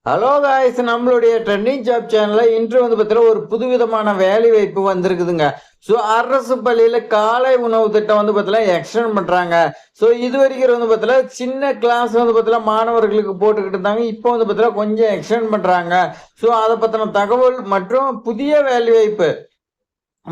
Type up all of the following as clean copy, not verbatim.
Hello guys, நம்மளுடைய trending job சேனல்ல இன்று பார்த்தீங்கன்னா ஒரு புதுவிதமான வேலை வாய்ப்பு வந்திருக்குதுங்க. ஸோ அரசு பள்ளியில காலை உணவு திட்டம் பார்த்தீங்கன்னா எக்ஸ்டெண்ட் பண்றாங்க. ஸோ இது வரைக்கும் பார்த்தீங்கன்னா சின்ன கிளாஸ் பார்த்தீங்கன்னா மாணவர்களுக்கு போட்டுக்கிட்டு இருந்தாங்க. இப்போ பார்த்தீங்கன்னா கொஞ்சம் எக்ஸ்டெண்ட் பண்றாங்க. ஸோ அதை பத்தின தகவல் மற்றும் புதிய வேலை வாய்ப்பு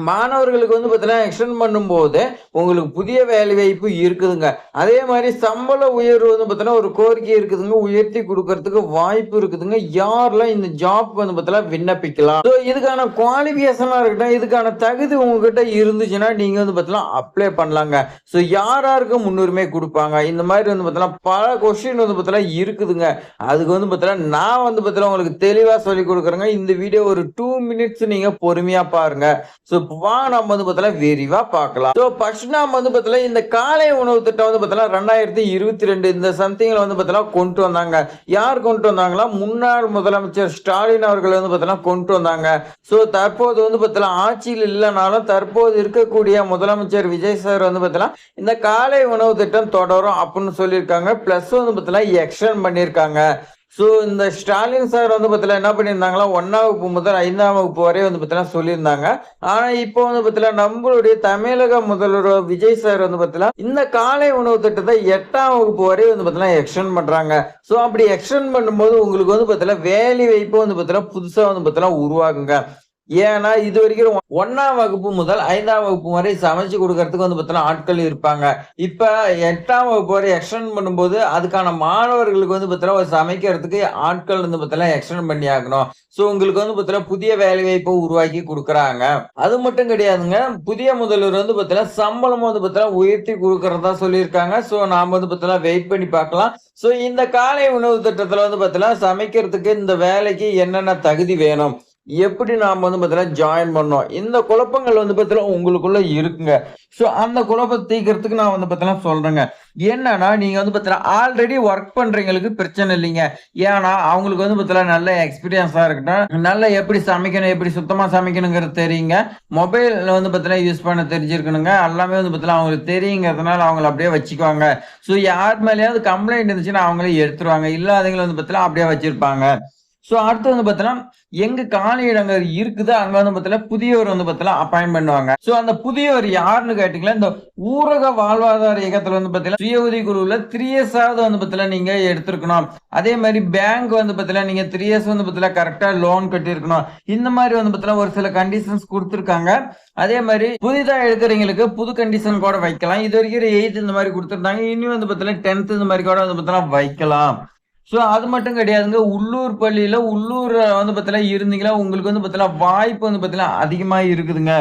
மாணவர்களுக்கு பார்த்தீங்கன்னா எக்ஸ்டெண்ட் பண்ணும்போது உங்களுக்கு புதிய வேலை வாய்ப்பு இருக்குதுங்க. அதே மாதிரி சம்பள உயர்வு பார்த்தீங்கன்னா ஒரு கோரிக்கை இருக்குதுங்க. உயர்த்தி கொடுக்கறதுக்கு வாய்ப்பு இருக்குதுங்க. யாரெல்லாம் இந்த ஜாப் பார்த்தீங்கன்னா விண்ணப்பிக்கலாம். ஸோ இதுக்கான குவாலிஃபிகேஷனா இருக்கட்டும், இதுக்கான தகுதி உங்ககிட்ட இருந்துச்சுன்னா நீங்க பார்த்தீங்கன்னா அப்ளை பண்ணலாங்க. ஸோ யாருக்கு முன்னுரிமை கொடுப்பாங்க, இந்த மாதிரி பார்த்தீங்கன்னா பல கொஸ்டின் பார்த்தீங்கன்னா இருக்குதுங்க. அதுக்கு பார்த்தீங்கன்னா நான் பார்த்தீங்கன்னா உங்களுக்கு தெளிவா சொல்லி கொடுக்குறேங்க. இந்த வீடியோ ஒரு 2 மினிட்ஸ் நீங்க பொறுமையா பாருங்க. ஸோ வாங்க நம்ம பார்த்தீங்கன்னா விரிவா பார்க்கலாம். ஸோ ஃபர்ஸ்ட் நாம பார்த்தீங்கன்னா இந்த காலை உணவு திட்டம் பார்த்தீங்கன்னா 2022 இந்த சம்திங்ல பார்த்தீங்கன்னா கொண்டு வந்தாங்க. யார் கொண்டு வந்தாங்களா? முன்னாள் முதலமைச்சர் ஸ்டாலின் அவர்கள் பார்த்தீங்கன்னா கொண்டு வந்தாங்க. ஸோ தற்போது பார்த்தீங்கன்னா ஆட்சியில் இல்லைனாலும் தற்போது இருக்கக்கூடிய முதலமைச்சர் விஜய் சார் பார்த்தீங்கன்னா இந்த காலை உணவு திட்டம் தொடரும் அப்படின்னு சொல்லியிருக்காங்க. பிளஸ் பார்த்தீங்கன்னா எக்ஸ்டெண்ட் பண்ணியிருக்காங்க. ஸோ இந்த ஸ்டாலின் சார் பார்த்தீங்கன்னா என்ன பண்ணியிருந்தாங்களா, 1ஆம் வகுப்பு முதல் 5ஆம் வகுப்பு வரை பார்த்தீங்கன்னா சொல்லியிருந்தாங்க. ஆனால் இப்போ பார்த்தீங்கன்னா நம்மளுடைய தமிழக முதல்வர் விஜய் சார் பார்த்தீங்கன்னா இந்த காலை உணவு திட்டத்தை 8ஆம் வகுப்பு வரை பார்த்தீங்கன்னா எக்ஸ்டெண்ட் பண்றாங்க. ஸோ அப்படி எக்ஸ்டெண்ட் பண்ணும்போது உங்களுக்கு பார்த்தீங்கன்னா வேலை வாய்ப்பு பார்த்தீங்கன்னா புதுசாக பார்த்தீங்கன்னா உருவாகுங்க. ஏன்னா இது வரைக்கும் 1ஆம் வகுப்பு முதல் 5ஆம் வகுப்பு வரை சமைச்சு கொடுக்கறதுக்கு பார்த்தீங்கன்னா ஆட்கள் இருப்பாங்க. இப்ப 8ஆம் வகுப்பு வரை எக்ஸ்டெண்ட் பண்ணும்போது அதுக்கான மாணவர்களுக்கு பார்த்தீங்கன்னா சமைக்கிறதுக்கு ஆட்கள் பார்த்தீங்கன்னா எக்ஸ்டெண்ட் பண்ணி ஆகணும். ஸோ உங்களுக்கு பார்த்தீங்கன்னா புதிய வேலை வாய்ப்பை உருவாக்கி கொடுக்குறாங்க. அது மட்டும் கிடையாதுங்க, புதிய முதல்வர் பார்த்தீங்கன்னா சம்பளம் பார்த்தீங்கன்னா உயர்த்தி கொடுக்கறதா சொல்லியிருக்காங்க. ஸோ நாம பார்த்தீங்கன்னா வெயிட் பண்ணி பார்க்கலாம். ஸோ இந்த காலை உணவு திட்டத்துல பார்த்தீங்கன்னா சமைக்கிறதுக்கு இந்த வேலைக்கு என்னென்ன தகுதி வேணும், எப்படி நாம பார்த்தீங்கன்னா ஜாயின் பண்ணோம், இந்த குழப்பங்கள் பார்த்தீங்கன்னா உங்களுக்குள்ள இருக்குங்க. ஸோ அந்த குழப்பத்தை தீர்க்கறதுக்கு நான் பார்த்தீங்கன்னா சொல்றேங்க. என்னன்னா நீங்க பார்த்தீங்கன்னா ஆல்ரெடி ஒர்க் பண்றவங்களுக்கு பிரச்சனை இல்லைங்க. ஏன்னா அவங்களுக்கு பார்த்தீங்கன்னா நல்ல எக்ஸ்பீரியன்ஸா இருக்கட்டும், நல்ல எப்படி சமைக்கணும், எப்படி சுத்தமா சமைக்கணுங்கிறது தெரியுங்க. மொபைல் பார்த்தீங்கன்னா யூஸ் பண்ண தெரிஞ்சிருக்கணுங்க. எல்லாமே பார்த்தீங்கன்னா அவங்களுக்கு தெரியுங்கிறதுனால அவங்களை அப்படியே வச்சுக்குவாங்க. ஸோ யார் மேலேயாவது கம்ப்ளைண்ட் இருந்துச்சுன்னா அவங்களே எடுத்துருவாங்க. இல்லாதவங்களை பார்த்தீங்கன்னா அப்படியே வச்சிருப்பாங்க. ஸோ அடுத்து பார்த்தீங்கன்னா எங்க காலியிடங்கள் இருக்குது அங்க பார்த்தீங்கன்னா புதியவர் பார்த்தீங்கன்னா அப்பாயின் பண்ணுவாங்க. ஸோ அந்த புதியவர் யாருன்னு கேட்டீங்களா, இந்த ஊரக வாழ்வாதார இயக்கத்துல பார்த்தீங்கன்னா சுய உதவி குழுவில் 3 years பார்த்தீங்கன்னா நீங்க எடுத்திருக்கணும். அதே மாதிரி பேங்க் பார்த்தீங்கன்னா நீங்க 3 years பார்த்தீங்கன்னா கரெக்டா லோன் கட்டியிருக்கணும். இந்த மாதிரி பார்த்தீங்கன்னா ஒரு சில கண்டிஷன்ஸ் கொடுத்துருக்காங்க. அதே மாதிரி புதிதா எடுக்கிறவங்களுக்கு புது கண்டிஷன் கூட வைக்கலாம். இது வரைக்கும் 8th இந்த மாதிரி கொடுத்துருந்தாங்க. இனி பார்த்தீங்கன்னா 10th இந்த மாதிரி கூட பார்த்தீங்கன்னா வைக்கலாம். ஸோ அது மட்டும் கிடையாதுங்க, உள்ளூர் பள்ளியில உள்ளூர் பார்த்தீங்கன்னா இருந்தீங்களா உங்களுக்கு பார்த்தீங்கன்னா வாய்ப்பு பார்த்தீங்கன்னா அதிகமா இருக்குதுங்க.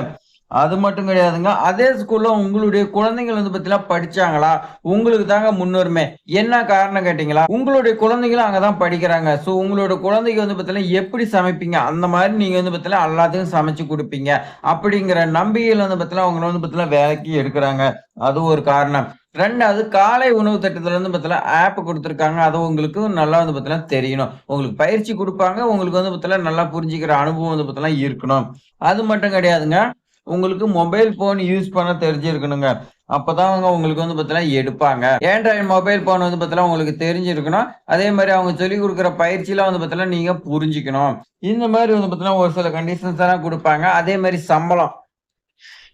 அது மட்டும் கிடையாதுங்க, அதே ஸ்கூல்ல உங்களுடைய குழந்தைகள் பார்த்தீங்கன்னா படிச்சாங்களா உங்களுக்கு தாங்க முன்னுரிமை. என்ன காரணம் கேட்டீங்களா, உங்களுடைய குழந்தைகளும் அங்கதான் படிக்கிறாங்க. ஸோ உங்களோட குழந்தைங்க பார்த்தீங்கன்னா எப்படி சமைப்பீங்க, அந்த மாதிரி நீங்க பார்த்தீங்கன்னா எல்லாத்துக்கும் சமைச்சு கொடுப்பீங்க அப்படிங்கிற நம்பிக்கையில் பார்த்தீங்கன்னா உங்களை பார்த்தீங்கன்னா வேலைக்கு எடுக்கிறாங்க. அது ஒரு காரணம். 2வது காலை உணவு திட்டத்துல பார்த்தீங்கன்னா ஆப் கொடுத்துருக்காங்க. அது உங்களுக்கு நல்லா பார்த்தீங்கன்னா தெரியணும். உங்களுக்கு பயிற்சி கொடுப்பாங்க. உங்களுக்கு பார்த்தீங்கன்னா நல்லா புரிஞ்சுக்கிற அனுபவம் பார்த்தீங்கன்னா இருக்கணும். அது மட்டும் கிடையாதுங்க, உங்களுக்கு மொபைல் போன் யூஸ் பண்ண தெரிஞ்சிருக்கணுங்க. அப்பதான் உங்களுக்கு பார்த்தீங்கன்னா எடுப்பாங்க. ஆண்ட்ராய்டு மொபைல் போன் பார்த்தீங்கன்னா உங்களுக்கு தெரிஞ்சிருக்கணும். அதே மாதிரி அவங்க சொல்லி கொடுக்குற பயிற்சியெல்லாம் பார்த்தீங்கன்னா நீங்க புரிஞ்சுக்கணும். இந்த மாதிரி பார்த்தீங்கன்னா ஒரு சில கண்டிஷன்ஸ் எல்லாம் கொடுப்பாங்க. அதே மாதிரி சம்பளம்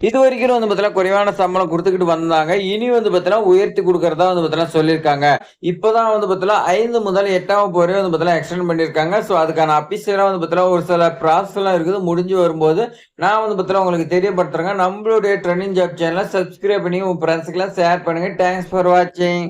இது வரைக்கும் பார்த்தீங்கன்னா குறைவான சம்பளம் கொடுத்துக்கிட்டு வந்தாங்க. இனி பார்த்தீங்கன்னா உயர்த்தி கொடுக்கறதா பார்த்தீங்கன்னா சொல்லியிருக்காங்க. இப்பதான் பார்த்தீங்கன்னா 5 முதல் 8ஆம் வகுப்பு வரை பார்த்தீங்கன்னா எக்ஸ்டெண்ட் பண்ணியிருக்காங்க. ஸோ அதுக்கான அபிஷியலா பார்த்தீங்கன்னா ஒரு சில ப்ராசஸ் எல்லாம் இருக்குது. முடிஞ்சு வரும்போது நான் பார்த்தீங்கன்னா உங்களுக்கு தெரியப்படுத்துறேங்க. நம்மளுடைய ட்ரெண்டிங் ஜாப் சேனலை சப்ஸ்கிரைப் பண்ணி உங்க ஃப்ரெண்ட்ஸுக்கெல்லாம் ஷேர் பண்ணுங்க. தேங்க்ஸ் ஃபார் வாட்சிங்.